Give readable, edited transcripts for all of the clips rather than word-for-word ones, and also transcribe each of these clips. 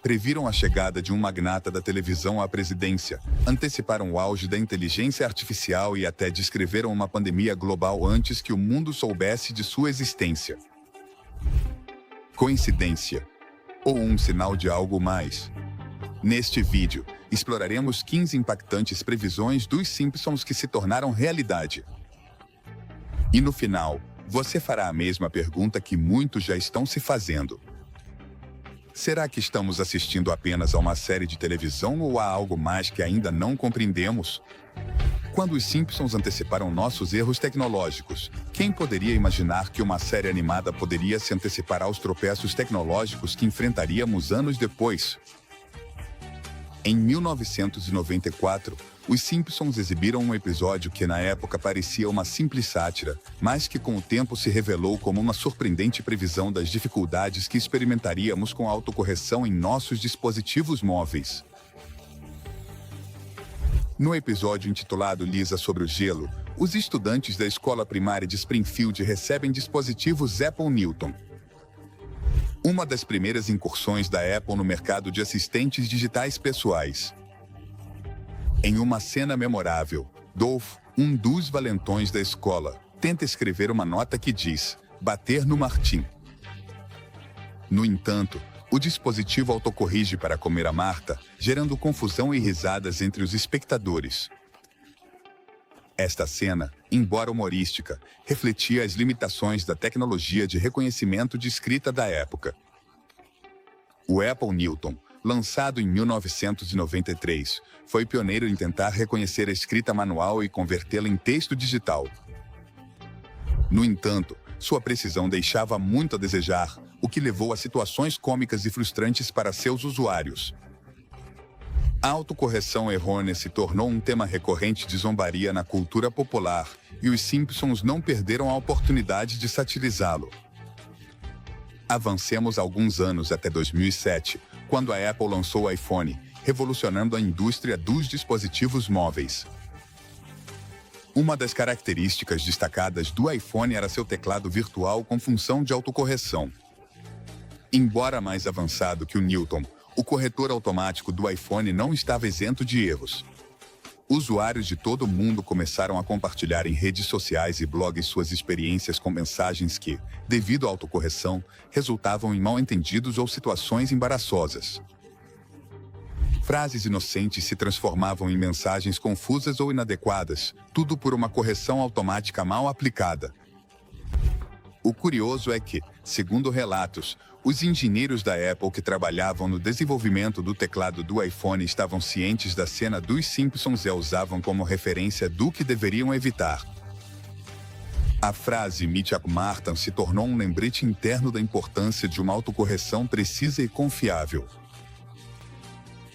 previram a chegada de um magnata da televisão à presidência, anteciparam o auge da inteligência artificial e até descreveram uma pandemia global antes que o mundo soubesse de sua existência. Coincidência? Ou um sinal de algo mais? Neste vídeo, exploraremos 15 impactantes previsões dos Simpsons que se tornaram realidade. E no final, você fará a mesma pergunta que muitos já estão se fazendo. Será que estamos assistindo apenas a uma série de televisão ou há algo mais que ainda não compreendemos? Quando os Simpsons anteciparam nossos erros tecnológicos, quem poderia imaginar que uma série animada poderia se antecipar aos tropeços tecnológicos que enfrentaríamos anos depois? Em 1994, os Simpsons exibiram um episódio que na época parecia uma simples sátira, mas que com o tempo se revelou como uma surpreendente previsão das dificuldades que experimentaríamos com a autocorreção em nossos dispositivos móveis. No episódio intitulado Lisa sobre o Gelo, os estudantes da escola primária de Springfield recebem dispositivos Apple Newton. Uma das primeiras incursões da Apple no mercado de assistentes digitais pessoais. Em uma cena memorável, Dolph, um dos valentões da escola, tenta escrever uma nota que diz: bater no Martim. No entanto, o dispositivo autocorrige para comer a Marta, gerando confusão e risadas entre os espectadores. Esta cena, embora humorística, refletia as limitações da tecnologia de reconhecimento de escrita da época. O Apple Newton, lançado em 1993, foi pioneiro em tentar reconhecer a escrita manual e convertê-la em texto digital. No entanto, sua precisão deixava muito a desejar, o que levou a situações cômicas e frustrantes para seus usuários. A autocorreção errônea se tornou um tema recorrente de zombaria na cultura popular, e os Simpsons não perderam a oportunidade de satirizá-lo. Avancemos alguns anos até 2007, quando a Apple lançou o iPhone, revolucionando a indústria dos dispositivos móveis. Uma das características destacadas do iPhone era seu teclado virtual com função de autocorreção. Embora mais avançado que o Newton, o corretor automático do iPhone não estava isento de erros. Usuários de todo o mundo começaram a compartilhar em redes sociais e blogs suas experiências com mensagens que, devido à autocorreção, resultavam em mal-entendidos ou situações embaraçosas. Frases inocentes se transformavam em mensagens confusas ou inadequadas, tudo por uma correção automática mal aplicada. O curioso é que, segundo relatos, os engenheiros da Apple que trabalhavam no desenvolvimento do teclado do iPhone estavam cientes da cena dos Simpsons e a usavam como referência do que deveriam evitar. A frase "Meet up Martin" se tornou um lembrete interno da importância de uma autocorreção precisa e confiável.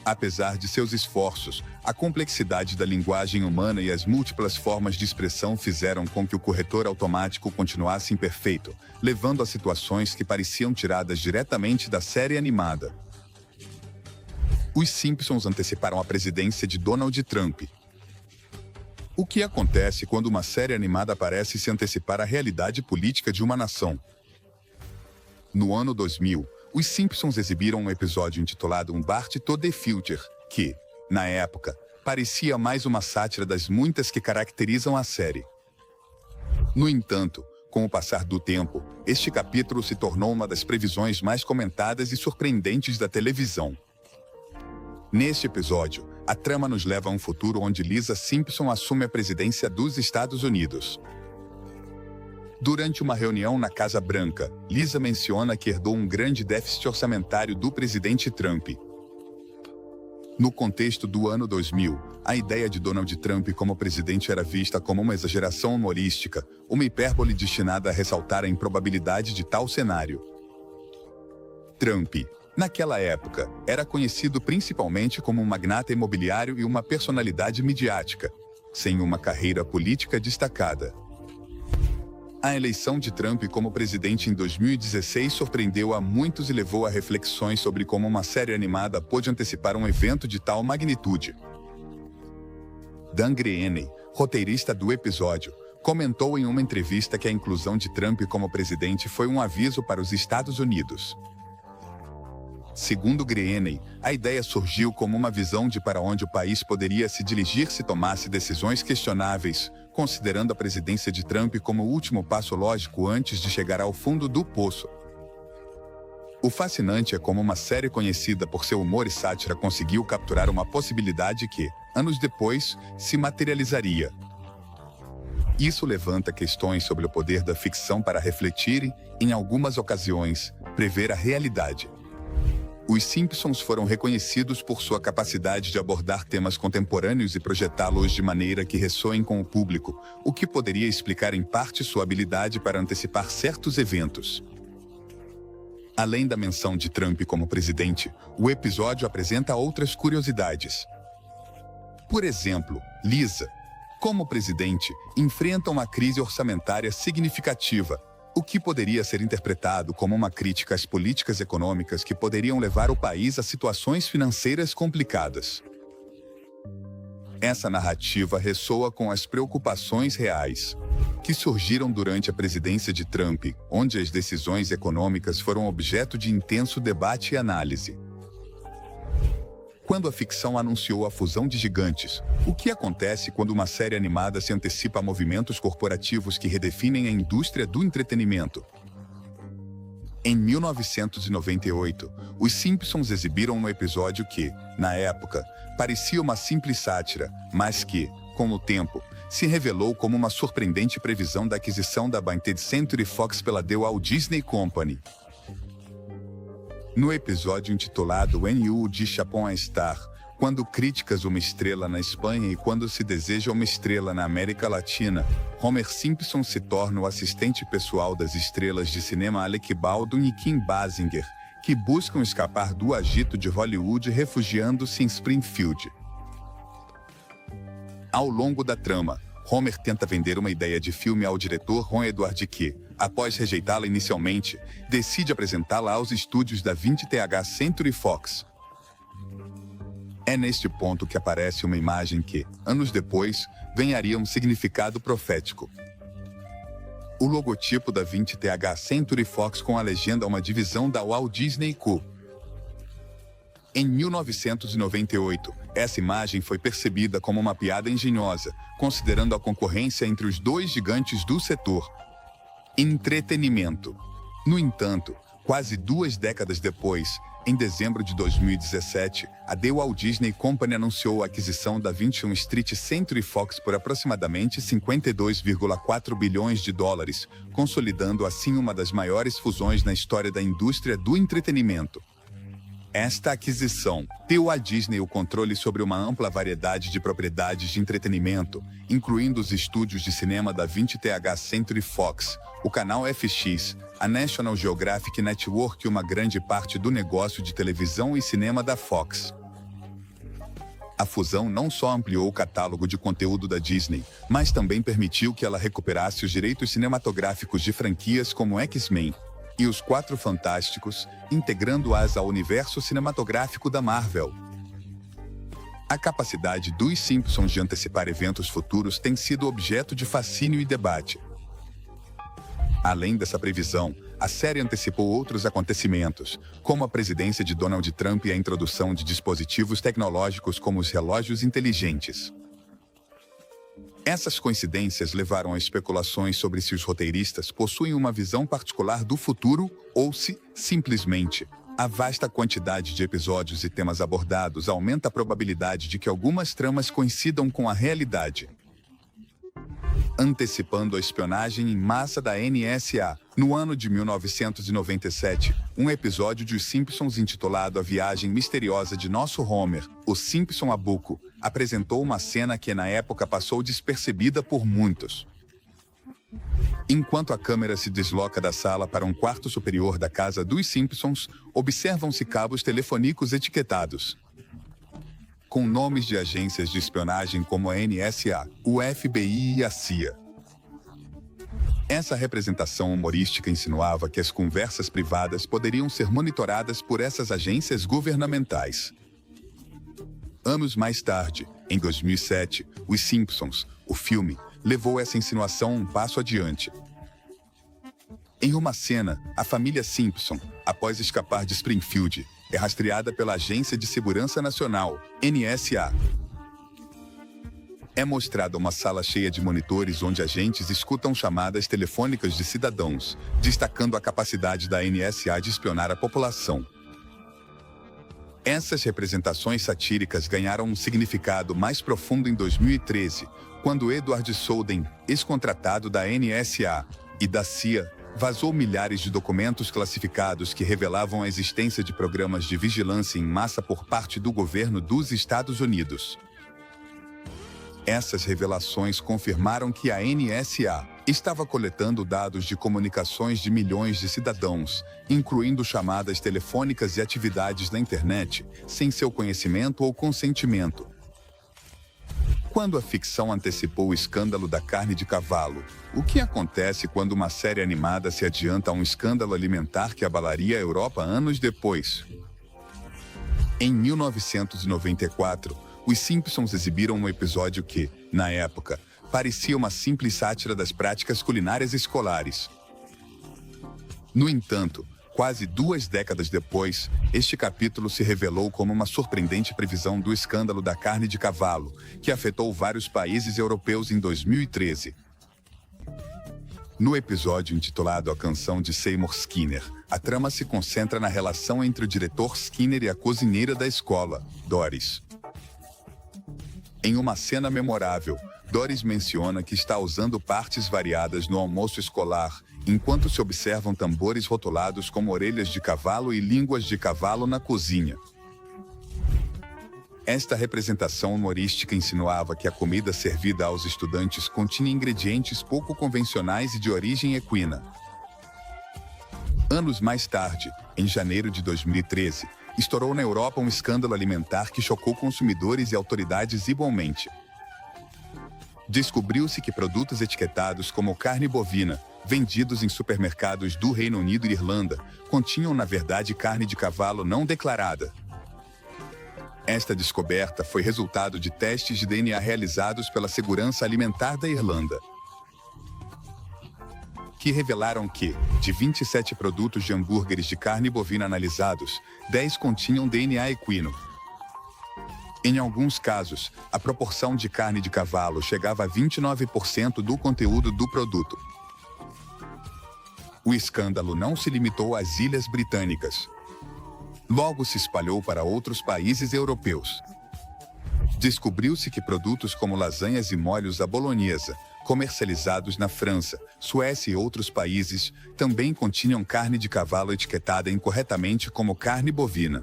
Apesar de seus esforços, a complexidade da linguagem humana e as múltiplas formas de expressão fizeram com que o corretor automático continuasse imperfeito, levando a situações que pareciam tiradas diretamente da série animada. Os Simpsons anteciparam a presidência de Donald Trump. O que acontece quando uma série animada parece se antecipar à realidade política de uma nação? No ano 2000, os Simpsons exibiram um episódio intitulado Bart to the Future, que, na época, parecia mais uma sátira das muitas que caracterizam a série. No entanto, com o passar do tempo, este capítulo se tornou uma das previsões mais comentadas e surpreendentes da televisão. Neste episódio, a trama nos leva a um futuro onde Lisa Simpson assume a presidência dos Estados Unidos. Durante uma reunião na Casa Branca, Lisa menciona que herdou um grande déficit orçamentário do presidente Trump. No contexto do ano 2000, a ideia de Donald Trump como presidente era vista como uma exageração humorística, uma hipérbole destinada a ressaltar a improbabilidade de tal cenário. Trump, naquela época, era conhecido principalmente como um magnata imobiliário e uma personalidade midiática, sem uma carreira política destacada. A eleição de Trump como presidente em 2016 surpreendeu a muitos e levou a reflexões sobre como uma série animada pôde antecipar um evento de tal magnitude. Dan Greene, roteirista do episódio, comentou em uma entrevista que a inclusão de Trump como presidente foi um aviso para os Estados Unidos. Segundo Greene, a ideia surgiu como uma visão de para onde o país poderia se dirigir se tomasse decisões questionáveis, considerando a presidência de Trump como o último passo lógico antes de chegar ao fundo do poço. O fascinante é como uma série conhecida por seu humor e sátira conseguiu capturar uma possibilidade que, anos depois, se materializaria. Isso levanta questões sobre o poder da ficção para refletir e, em algumas ocasiões, prever a realidade. Os Simpsons foram reconhecidos por sua capacidade de abordar temas contemporâneos e projetá-los de maneira que ressoem com o público, o que poderia explicar em parte sua habilidade para antecipar certos eventos. Além da menção de Trump como presidente, o episódio apresenta outras curiosidades. Por exemplo, Lisa, como presidente, enfrenta uma crise orçamentária significativa, o que poderia ser interpretado como uma crítica às políticas econômicas que poderiam levar o país a situações financeiras complicadas. Essa narrativa ressoa com as preocupações reais que surgiram durante a presidência de Trump, onde as decisões econômicas foram objeto de intenso debate e análise. Quando a ficção anunciou a fusão de gigantes, o que acontece quando uma série animada se antecipa a movimentos corporativos que redefinem a indústria do entretenimento? Em 1998, os Simpsons exibiram um episódio que, na época, parecia uma simples sátira, mas que, com o tempo, se revelou como uma surpreendente previsão da aquisição da 20th Century Fox pela The Walt Disney Company. No episódio intitulado When You de Chapon a Star, quando criticas uma estrela na Espanha e quando se deseja uma estrela na América Latina, Homer Simpson se torna o assistente pessoal das estrelas de cinema Alec Baldwin e Kim Basinger, que buscam escapar do agito de Hollywood refugiando-se em Springfield. Ao longo da trama, Homer tenta vender uma ideia de filme ao diretor Ron Edward que, após rejeitá-la inicialmente, decide apresentá-la aos estúdios da 20th Century Fox. É neste ponto que aparece uma imagem que, anos depois, ganharia um significado profético. O logotipo da 20th Century Fox com a legenda uma divisão da Walt Disney Co. Em 1998, essa imagem foi percebida como uma piada engenhosa, considerando a concorrência entre os dois gigantes do setor entretenimento. No entanto, quase 2 décadas depois, em dezembro de 2017, a The Walt Disney Company anunciou a aquisição da 21 Street Century Fox por aproximadamente 52,4 bilhões de dólares, consolidando assim uma das maiores fusões na história da indústria do entretenimento. Esta aquisição deu à Disney o controle sobre uma ampla variedade de propriedades de entretenimento, incluindo os estúdios de cinema da 20th Century Fox, o canal FX, a National Geographic Network e uma grande parte do negócio de televisão e cinema da Fox. A fusão não só ampliou o catálogo de conteúdo da Disney, mas também permitiu que ela recuperasse os direitos cinematográficos de franquias como X-Men e Os Quatro Fantásticos, integrando-as ao universo cinematográfico da Marvel. A capacidade dos Simpsons de antecipar eventos futuros tem sido objeto de fascínio e debate. Além dessa previsão, a série antecipou outros acontecimentos, como a presidência de Donald Trump e a introdução de dispositivos tecnológicos como os relógios inteligentes. Essas coincidências levaram a especulações sobre se os roteiristas possuem uma visão particular do futuro ou se, simplesmente, a vasta quantidade de episódios e temas abordados aumenta a probabilidade de que algumas tramas coincidam com a realidade. Antecipando a espionagem em massa da NSA, no ano de 1997, um episódio de Os Simpsons intitulado A Viagem Misteriosa de Nosso Homer, o Simpson a Buco, apresentou uma cena que na época passou despercebida por muitos. Enquanto a câmera se desloca da sala para um quarto superior da casa dos Simpsons, observam-se cabos telefônicos etiquetados com nomes de agências de espionagem como a NSA, o FBI e a CIA. Essa representação humorística insinuava que as conversas privadas poderiam ser monitoradas por essas agências governamentais. Anos mais tarde, em 2007, Os Simpsons, o filme, levou essa insinuação um passo adiante. Em uma cena, a família Simpson, após escapar de Springfield, é rastreada pela Agência de Segurança Nacional, NSA. É mostrada uma sala cheia de monitores onde agentes escutam chamadas telefônicas de cidadãos, destacando a capacidade da NSA de espionar a população. Essas representações satíricas ganharam um significado mais profundo em 2013, quando Edward Snowden, ex-contratado da NSA e da CIA, vazou milhares de documentos classificados que revelavam a existência de programas de vigilância em massa por parte do governo dos Estados Unidos. Essas revelações confirmaram que a NSA estava coletando dados de comunicações de milhões de cidadãos, incluindo chamadas telefônicas e atividades na internet, sem seu conhecimento ou consentimento. Quando a ficção antecipou o escândalo da carne de cavalo, o que acontece quando uma série animada se adianta a um escândalo alimentar que abalaria a Europa anos depois? Em 1994, os Simpsons exibiram um episódio que, na época, parecia uma simples sátira das práticas culinárias escolares. No entanto, quase 2 décadas depois, este capítulo se revelou como uma surpreendente previsão do escândalo da carne de cavalo, que afetou vários países europeus em 2013. No episódio intitulado A Canção de Seymour Skinner, a trama se concentra na relação entre o diretor Skinner e a cozinheira da escola, Doris. Em uma cena memorável, Doris menciona que está usando partes variadas no almoço escolar, enquanto se observam tambores rotulados como orelhas de cavalo e línguas de cavalo na cozinha. Esta representação humorística insinuava que a comida servida aos estudantes continha ingredientes pouco convencionais e de origem equina. Anos mais tarde, em janeiro de 2013, estourou na Europa um escândalo alimentar que chocou consumidores e autoridades igualmente. Descobriu-se que produtos etiquetados como carne bovina, vendidos em supermercados do Reino Unido e Irlanda, continham na verdade carne de cavalo não declarada. Esta descoberta foi resultado de testes de DNA realizados pela Segurança Alimentar da Irlanda, que revelaram que, de 27 produtos de hambúrgueres de carne bovina analisados, 10 continham DNA equino. Em alguns casos, a proporção de carne de cavalo chegava a 29% do conteúdo do produto. O escândalo não se limitou às Ilhas Britânicas. Logo se espalhou para outros países europeus. Descobriu-se que produtos como lasanhas e molhos à bolonhesa, comercializados na França, Suécia e outros países, também continham carne de cavalo etiquetada incorretamente como carne bovina.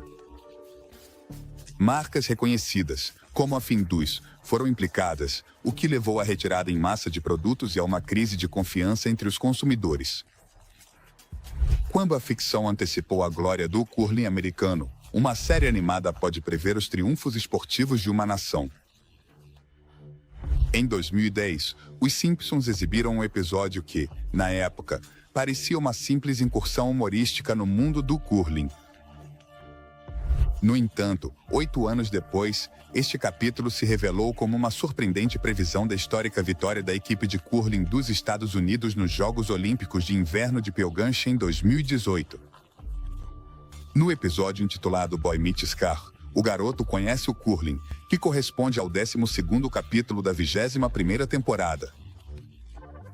Marcas reconhecidas, como a Findus, foram implicadas, o que levou à retirada em massa de produtos e a uma crise de confiança entre os consumidores. Quando a ficção antecipou a glória do curling americano, uma série animada pode prever os triunfos esportivos de uma nação. Em 2010, os Simpsons exibiram um episódio que, na época, parecia uma simples incursão humorística no mundo do curling. No entanto, 8 anos depois, este capítulo se revelou como uma surpreendente previsão da histórica vitória da equipe de curling dos Estados Unidos nos Jogos Olímpicos de Inverno de Pyeongchang em 2018. No episódio intitulado Boy Meets Car, o garoto conhece o curling, que corresponde ao 12º capítulo da 21ª temporada.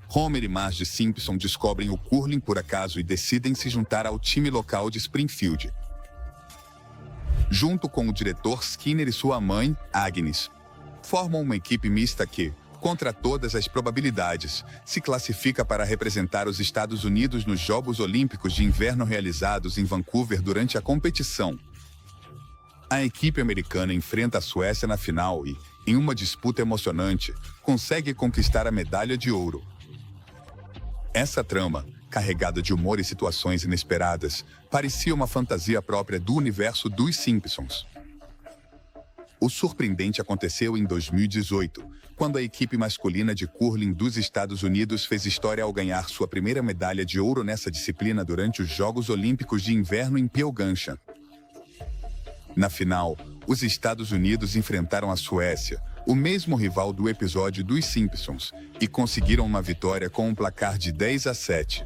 Homer e Marge Simpson descobrem o curling por acaso e decidem se juntar ao time local de Springfield. Junto com o diretor Skinner e sua mãe, Agnes, formam uma equipe mista que, contra todas as probabilidades, se classifica para representar os Estados Unidos nos Jogos Olímpicos de Inverno realizados em Vancouver durante a competição. A equipe americana enfrenta a Suécia na final e, em uma disputa emocionante, consegue conquistar a medalha de ouro. Essa trama, carregada de humor e situações inesperadas, parecia uma fantasia própria do universo dos Simpsons. O surpreendente aconteceu em 2018, quando a equipe masculina de curling dos Estados Unidos fez história ao ganhar sua primeira medalha de ouro nessa disciplina durante os Jogos Olímpicos de Inverno em Pyeongchang. Na final, os Estados Unidos enfrentaram a Suécia, o mesmo rival do episódio dos Simpsons, e conseguiram uma vitória com um placar de 10-7.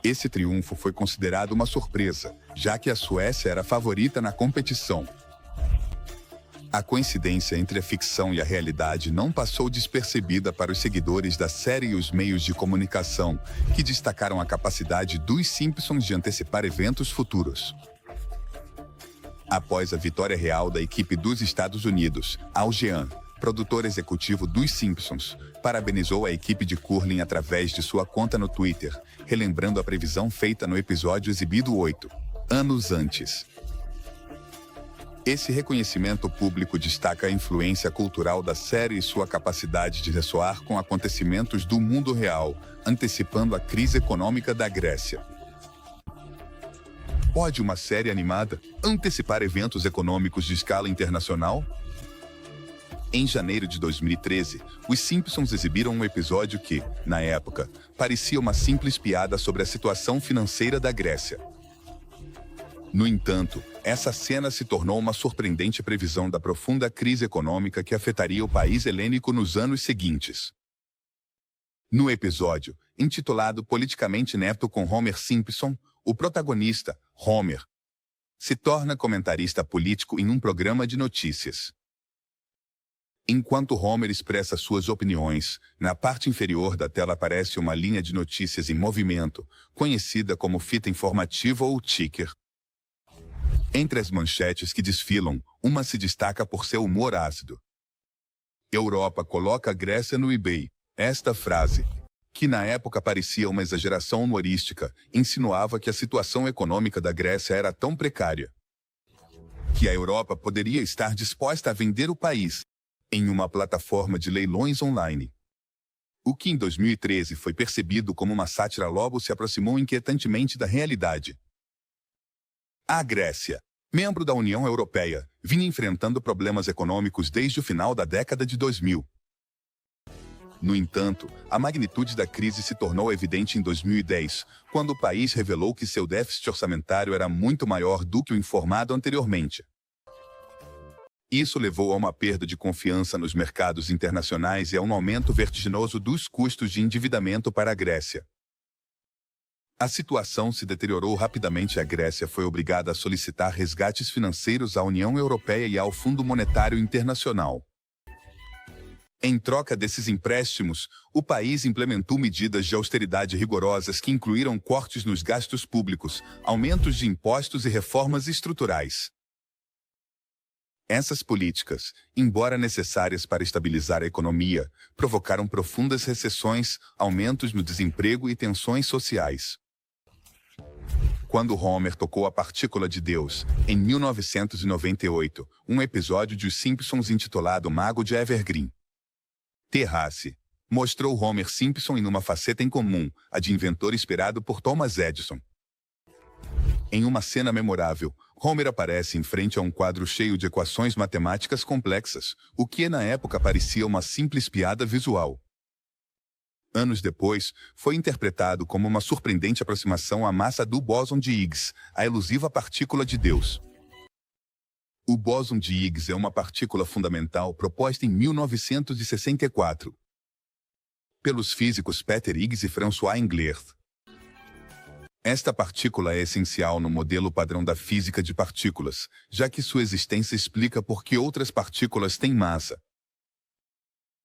Esse triunfo foi considerado uma surpresa, já que a Suécia era a favorita na competição. A coincidência entre a ficção e a realidade não passou despercebida para os seguidores da série e os meios de comunicação, que destacaram a capacidade dos Simpsons de antecipar eventos futuros. Após a vitória real da equipe dos Estados Unidos, Al Jean, produtor executivo dos Simpsons, parabenizou a equipe de curling através de sua conta no Twitter, relembrando a previsão feita no episódio exibido 8 anos antes. Esse reconhecimento público destaca a influência cultural da série e sua capacidade de ressoar com acontecimentos do mundo real, antecipando a crise econômica da Grécia. Pode uma série animada antecipar eventos econômicos de escala internacional? Em janeiro de 2013, os Simpsons exibiram um episódio que, na época, parecia uma simples piada sobre a situação financeira da Grécia. No entanto, essa cena se tornou uma surpreendente previsão da profunda crise econômica que afetaria o país helênico nos anos seguintes. No episódio, intitulado Politicamente Neto com Homer Simpson, o protagonista, Homer, se torna comentarista político em um programa de notícias. Enquanto Homer expressa suas opiniões, na parte inferior da tela aparece uma linha de notícias em movimento, conhecida como fita informativa ou ticker. Entre as manchetes que desfilam, uma se destaca por seu humor ácido. Europa coloca a Grécia no eBay. Esta frase, que na época parecia uma exageração humorística, insinuava que a situação econômica da Grécia era tão precária que a Europa poderia estar disposta a vender o país em uma plataforma de leilões online. O que em 2013 foi percebido como uma sátira logo se aproximou inquietantemente da realidade. A Grécia, membro da União Europeia, vinha enfrentando problemas econômicos desde o final da década de 2000. No entanto, a magnitude da crise se tornou evidente em 2010, quando o país revelou que seu déficit orçamentário era muito maior do que o informado anteriormente. Isso levou a uma perda de confiança nos mercados internacionais e a um aumento vertiginoso dos custos de endividamento para a Grécia. A situação se deteriorou rapidamente e a Grécia foi obrigada a solicitar resgates financeiros à União Europeia e ao Fundo Monetário Internacional. Em troca desses empréstimos, o país implementou medidas de austeridade rigorosas que incluíram cortes nos gastos públicos, aumentos de impostos e reformas estruturais. Essas políticas, embora necessárias para estabilizar a economia, provocaram profundas recessões, aumentos no desemprego e tensões sociais. Quando Homer tocou a partícula de Deus, em 1998, um episódio de Os Simpsons intitulado Mago de Evergreen Terrace mostrou Homer Simpson em uma faceta incomum, a de inventor inspirado por Thomas Edison. Em uma cena memorável, Homer aparece em frente a um quadro cheio de equações matemáticas complexas, o que na época parecia uma simples piada visual. Anos depois, foi interpretado como uma surpreendente aproximação à massa do bóson de Higgs, a elusiva partícula de Deus. O bóson de Higgs é uma partícula fundamental proposta em 1964 pelos físicos Peter Higgs e François Englert. Esta partícula é essencial no modelo padrão da física de partículas, já que sua existência explica por que outras partículas têm massa.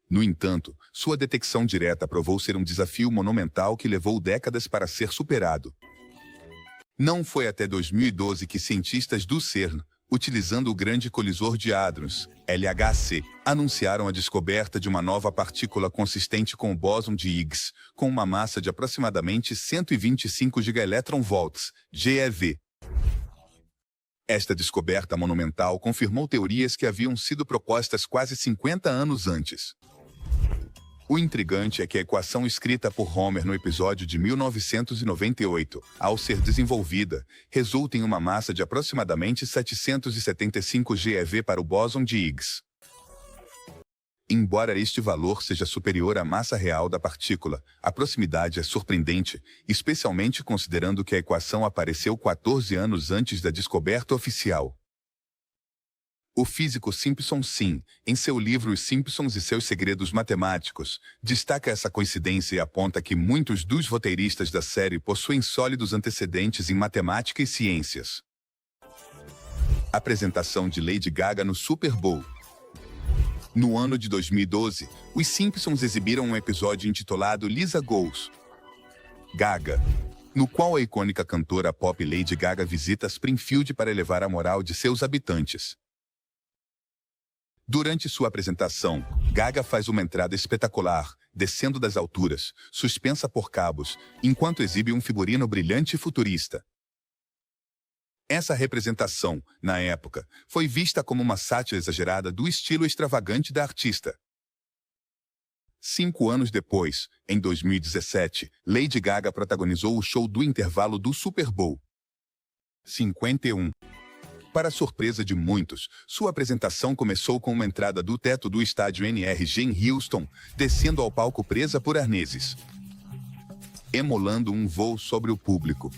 No entanto, sua detecção direta provou ser um desafio monumental que levou décadas para ser superado. Não foi até 2012 que cientistas do CERN, utilizando o Grande Colisor de Hadrons, LHC, anunciaram a descoberta de uma nova partícula consistente com o bóson de Higgs, com uma massa de aproximadamente 125 gigaelectronvolts, GeV. Esta descoberta monumental confirmou teorias que haviam sido propostas quase 50 anos antes. O intrigante é que a equação escrita por Homer no episódio de 1998, ao ser desenvolvida, resulta em uma massa de aproximadamente 775 GeV para o bóson de Higgs. Embora este valor seja superior à massa real da partícula, a proximidade é surpreendente, especialmente considerando que a equação apareceu 14 anos antes da descoberta oficial. O físico Simpson Sim, em seu livro Os Simpsons e seus Segredos Matemáticos, destaca essa coincidência e aponta que muitos dos roteiristas da série possuem sólidos antecedentes em matemática e ciências. Apresentação de Lady Gaga no Super Bowl. No ano de 2012, os Simpsons exibiram um episódio intitulado Lisa Goes Gaga, no qual a icônica cantora pop Lady Gaga visita Springfield para elevar a moral de seus habitantes. Durante sua apresentação, Gaga faz uma entrada espetacular, descendo das alturas, suspensa por cabos, enquanto exibe um figurino brilhante e futurista. Essa representação, na época, foi vista como uma sátira exagerada do estilo extravagante da artista. 5 anos depois, em 2017, Lady Gaga protagonizou o show do intervalo do Super Bowl 51. Para surpresa de muitos, sua apresentação começou com uma entrada do teto do estádio NRG em Houston, descendo ao palco presa por arneses, emulando um voo sobre o público.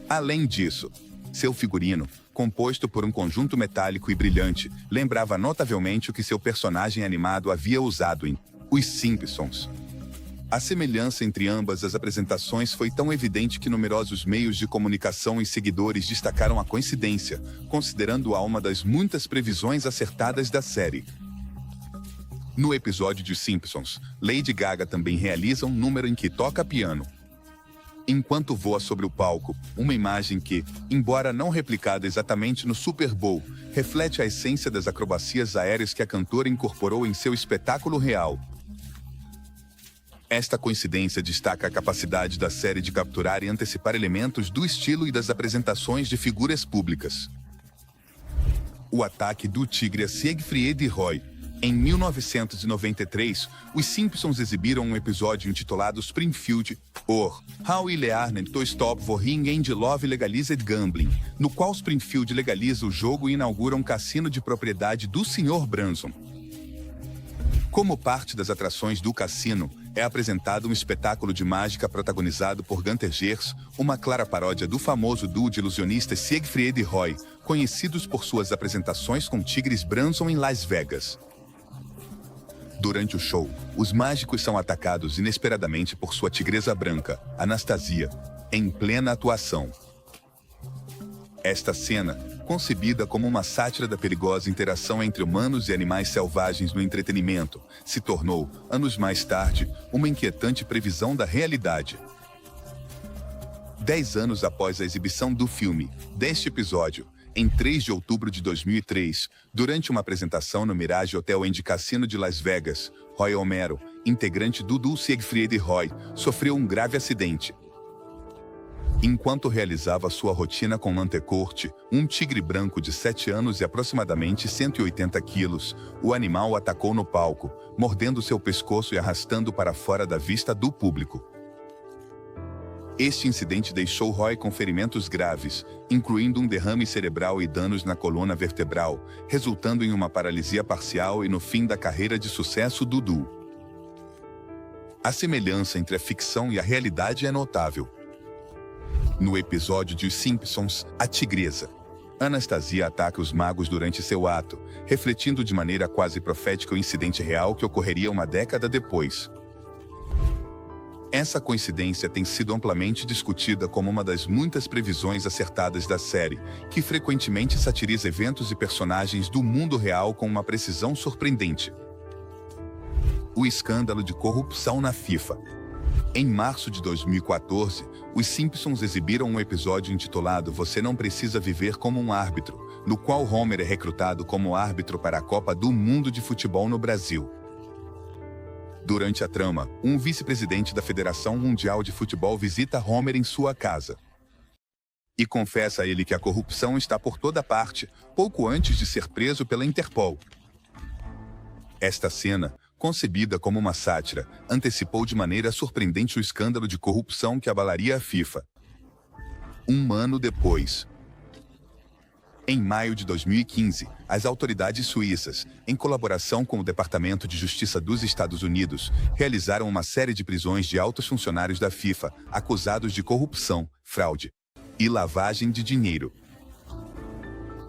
Além disso, seu figurino, composto por um conjunto metálico e brilhante, lembrava notavelmente o que seu personagem animado havia usado em Os Simpsons. A semelhança entre ambas as apresentações foi tão evidente que numerosos meios de comunicação e seguidores destacaram a coincidência, considerando-a uma das muitas previsões acertadas da série. No episódio de Os Simpsons, Lady Gaga também realiza um número em que toca piano enquanto voa sobre o palco, uma imagem que, embora não replicada exatamente no Super Bowl, reflete a essência das acrobacias aéreas que a cantora incorporou em seu espetáculo real. Esta coincidência destaca a capacidade da série de capturar e antecipar elementos do estilo e das apresentações de figuras públicas. O ataque do tigre a Siegfried Roy. Em 1993, os Simpsons exibiram um episódio intitulado Springfield, or How We Learned to Stop Worrying and Love Legalized Gambling, no qual Springfield legaliza o jogo e inaugura um cassino de propriedade do Sr. Branson. Como parte das atrações do cassino, é apresentado um espetáculo de mágica protagonizado por Gunther Gers, uma clara paródia do famoso duo de ilusionistas Siegfried e Roy, conhecidos por suas apresentações com tigres Branson em Las Vegas. Durante o show, os mágicos são atacados inesperadamente por sua tigresa branca, Anastasia, em plena atuação. Esta cena, concebida como uma sátira da perigosa interação entre humanos e animais selvagens no entretenimento, se tornou, anos mais tarde, uma inquietante previsão da realidade. 10 anos após a exibição do filme, deste episódio, em 3 de outubro de 2003, durante uma apresentação no Mirage Hotel and Casino de Las Vegas, Roy Homero, integrante do duo Siegfried e Roy, sofreu um grave acidente. Enquanto realizava sua rotina com Mantecourt, um tigre branco de 7 anos e aproximadamente 180 quilos, o animal o atacou no palco, mordendo seu pescoço e arrastando para fora da vista do público. Este incidente deixou Roy com ferimentos graves, incluindo um derrame cerebral e danos na coluna vertebral, resultando em uma paralisia parcial e no fim da carreira de sucesso do duo. A semelhança entre a ficção e a realidade é notável. No episódio de Os Simpsons, a tigresa Anastasia ataca os magos durante seu ato, refletindo de maneira quase profética o incidente real que ocorreria uma década depois. Essa coincidência tem sido amplamente discutida como uma das muitas previsões acertadas da série, que frequentemente satiriza eventos e personagens do mundo real com uma precisão surpreendente. O escândalo de corrupção na FIFA. Em março de 2014, os Simpsons exibiram um episódio intitulado Você Não Precisa Viver como um Árbitro, no qual Homer é recrutado como árbitro para a Copa do Mundo de Futebol no Brasil. Durante a trama, um vice-presidente da Federação Mundial de Futebol visita Homer em sua casa e confessa a ele que a corrupção está por toda parte, pouco antes de ser preso pela Interpol. Esta cena, concebida como uma sátira, antecipou de maneira surpreendente o escândalo de corrupção que abalaria a FIFA. Um ano depois, em maio de 2015, as autoridades suíças, em colaboração com o Departamento de Justiça dos Estados Unidos, realizaram uma série de prisões de altos funcionários da FIFA, acusados de corrupção, fraude e lavagem de dinheiro.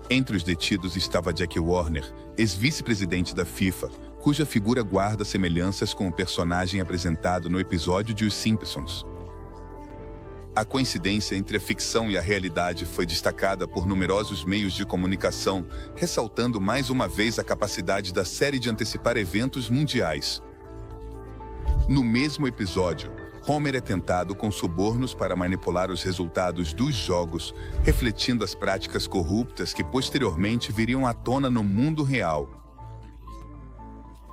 Entre os detidos estava Jack Warner, ex-vice-presidente da FIFA, cuja figura guarda semelhanças com o personagem apresentado no episódio de Os Simpsons. A coincidência entre a ficção e a realidade foi destacada por numerosos meios de comunicação, ressaltando mais uma vez a capacidade da série de antecipar eventos mundiais. No mesmo episódio, Homer é tentado com subornos para manipular os resultados dos jogos, refletindo as práticas corruptas que posteriormente viriam à tona no mundo real.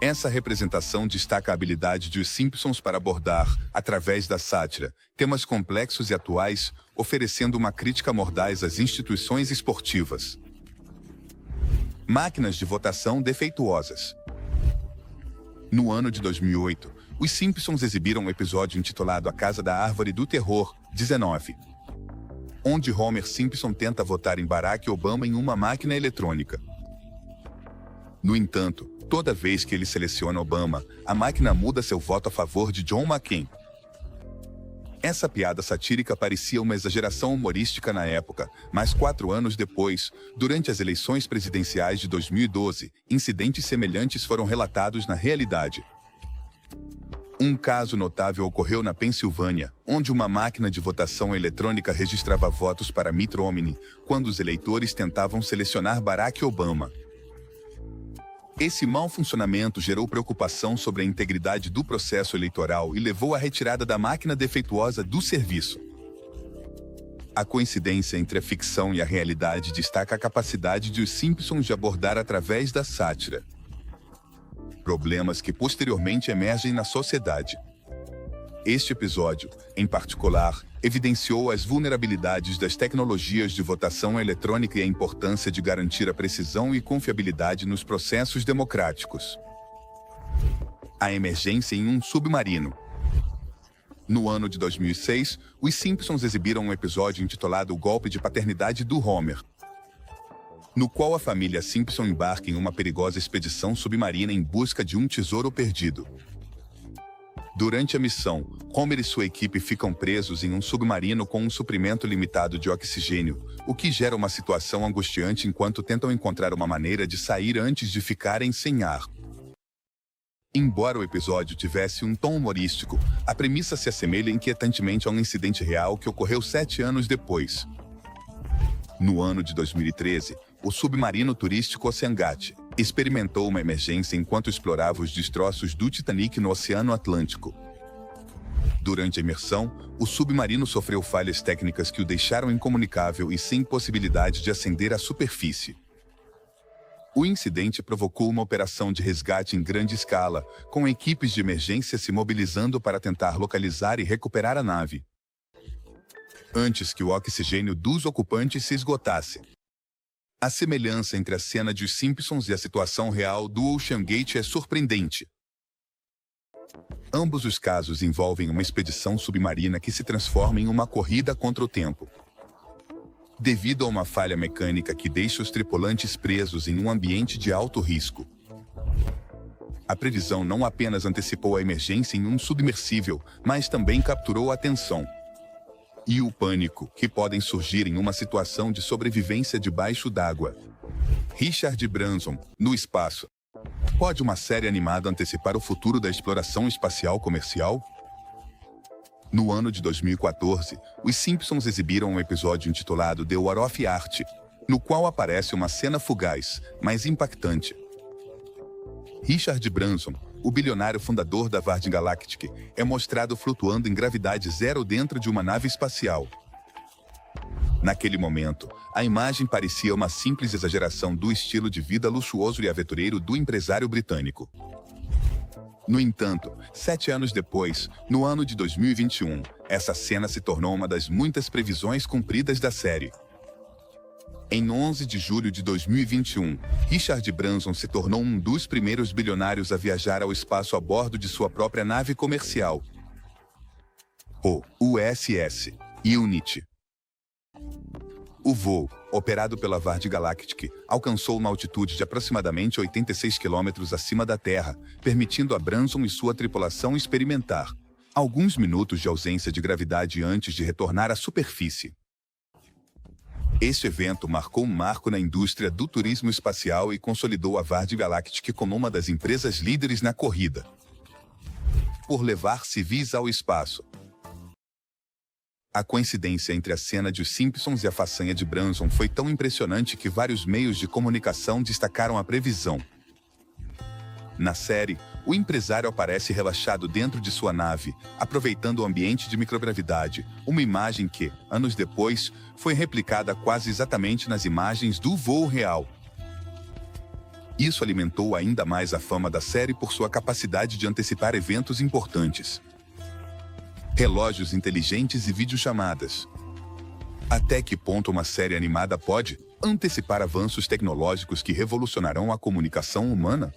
Essa representação destaca a habilidade de Os Simpsons para abordar, através da sátira, temas complexos e atuais, oferecendo uma crítica mordaz às instituições esportivas. Máquinas de votação defeituosas. No ano de 2008, Os Simpsons exibiram um episódio intitulado A Casa da Árvore do Terror, 19, onde Homer Simpson tenta votar em Barack Obama em uma máquina eletrônica. No entanto, toda vez que ele seleciona Obama, a máquina muda seu voto a favor de John McCain. Essa piada satírica parecia uma exageração humorística na época, mas 4 anos depois, durante as eleições presidenciais de 2012, incidentes semelhantes foram relatados na realidade. Um caso notável ocorreu na Pensilvânia, onde uma máquina de votação eletrônica registrava votos para Mitt Romney, quando os eleitores tentavam selecionar Barack Obama. Esse mau funcionamento gerou preocupação sobre a integridade do processo eleitoral e levou à retirada da máquina defeituosa do serviço. A coincidência entre a ficção e a realidade destaca a capacidade de Os Simpsons de abordar através da sátira problemas que posteriormente emergem na sociedade. Este episódio, em particular, evidenciou as vulnerabilidades das tecnologias de votação eletrônica e a importância de garantir a precisão e confiabilidade nos processos democráticos. A emergência em um submarino. No ano de 2006, Os Simpsons exibiram um episódio intitulado O Golpe de Paternidade do Homer, no qual a família Simpson embarca em uma perigosa expedição submarina em busca de um tesouro perdido. Durante a missão, Homer e sua equipe ficam presos em um submarino com um suprimento limitado de oxigênio, o que gera uma situação angustiante enquanto tentam encontrar uma maneira de sair antes de ficarem sem ar. Embora o episódio tivesse um tom humorístico, a premissa se assemelha inquietantemente a um incidente real que ocorreu 7 anos depois. No ano de 2013, o submarino turístico Oceangate experimentou uma emergência enquanto explorava os destroços do Titanic no Oceano Atlântico. Durante a imersão, o submarino sofreu falhas técnicas que o deixaram incomunicável e sem possibilidade de ascender à superfície. O incidente provocou uma operação de resgate em grande escala, com equipes de emergência se mobilizando para tentar localizar e recuperar a nave, antes que o oxigênio dos ocupantes se esgotasse. A semelhança entre a cena de Os Simpsons e a situação real do Oceangate é surpreendente. Ambos os casos envolvem uma expedição submarina que se transforma em uma corrida contra o tempo, devido a uma falha mecânica que deixa os tripulantes presos em um ambiente de alto risco. A previsão não apenas antecipou a emergência em um submersível, mas também capturou a atenção e o pânico que podem surgir em uma situação de sobrevivência debaixo d'água. Richard Branson, No Espaço. Pode uma série animada antecipar o futuro da exploração espacial comercial? No ano de 2014, Os Simpsons exibiram um episódio intitulado The War of Art, no qual aparece uma cena fugaz, mas impactante. Richard Branson, o bilionário fundador da Virgin Galactic, é mostrado flutuando em gravidade zero dentro de uma nave espacial. Naquele momento, a imagem parecia uma simples exageração do estilo de vida luxuoso e aventureiro do empresário britânico. No entanto, 7 anos depois, no ano de 2021, essa cena se tornou uma das muitas previsões cumpridas da série. Em 11 de julho de 2021, Richard Branson se tornou um dos primeiros bilionários a viajar ao espaço a bordo de sua própria nave comercial, o USS Unity. O voo, operado pela Virgin Galactic, alcançou uma altitude de aproximadamente 86 km acima da Terra, permitindo a Branson e sua tripulação experimentar alguns minutos de ausência de gravidade antes de retornar à superfície. Este evento marcou um marco na indústria do turismo espacial e consolidou a Virgin Galactic como uma das empresas líderes na corrida por levar civis ao espaço. A coincidência entre a cena de Os Simpsons e a façanha de Branson foi tão impressionante que vários meios de comunicação destacaram a previsão. Na série, o empresário aparece relaxado dentro de sua nave, aproveitando o ambiente de microgravidade, uma imagem que, anos depois, foi replicada quase exatamente nas imagens do voo real. Isso alimentou ainda mais a fama da série por sua capacidade de antecipar eventos importantes. Relógios inteligentes e videochamadas. Até que ponto uma série animada pode antecipar avanços tecnológicos que revolucionarão a comunicação humana?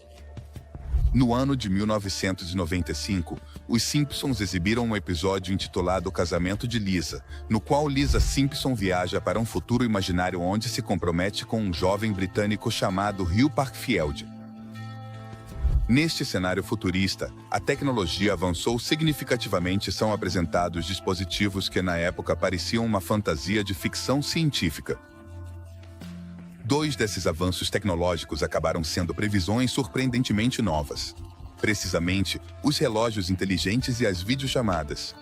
No ano de 1995, os Simpsons exibiram um episódio intitulado O Casamento de Lisa, no qual Lisa Simpson viaja para um futuro imaginário onde se compromete com um jovem britânico chamado Hugh Parkfield. Neste cenário futurista, a tecnologia avançou significativamente e são apresentados dispositivos que na época pareciam uma fantasia de ficção científica. Dois desses avanços tecnológicos acabaram sendo previsões surpreendentemente novas. Precisamente, os relógios inteligentes e as videochamadas.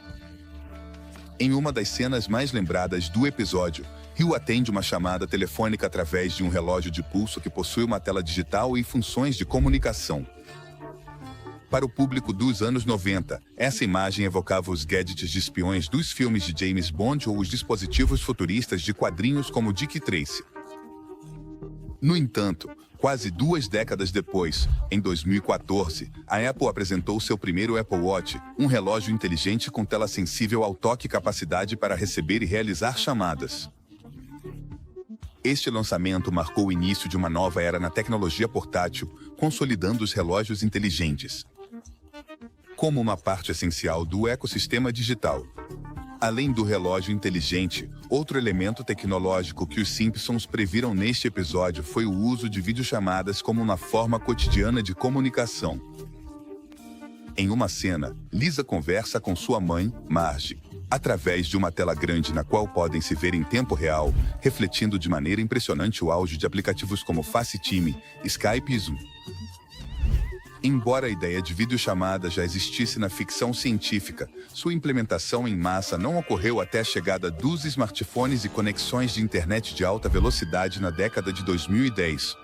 Em uma das cenas mais lembradas do episódio, Hugh atende uma chamada telefônica através de um relógio de pulso que possui uma tela digital e funções de comunicação. Para o público dos anos 90, essa imagem evocava os gadgets de espiões dos filmes de James Bond ou os dispositivos futuristas de quadrinhos como Dick Tracy. No entanto, quase 2 décadas depois, em 2014, a Apple apresentou seu primeiro Apple Watch, um relógio inteligente com tela sensível ao toque e capacidade para receber e realizar chamadas. Este lançamento marcou o início de uma nova era na tecnologia portátil, consolidando os relógios inteligentes como uma parte essencial do ecossistema digital. Além do relógio inteligente, outro elemento tecnológico que os Simpsons previram neste episódio foi o uso de videochamadas como uma forma cotidiana de comunicação. Em uma cena, Lisa conversa com sua mãe, Marge, através de uma tela grande na qual podem se ver em tempo real, refletindo de maneira impressionante o auge de aplicativos como FaceTime, Skype e Zoom. Embora a ideia de videochamada já existisse na ficção científica, sua implementação em massa não ocorreu até a chegada dos smartphones e conexões de internet de alta velocidade na década de 2010.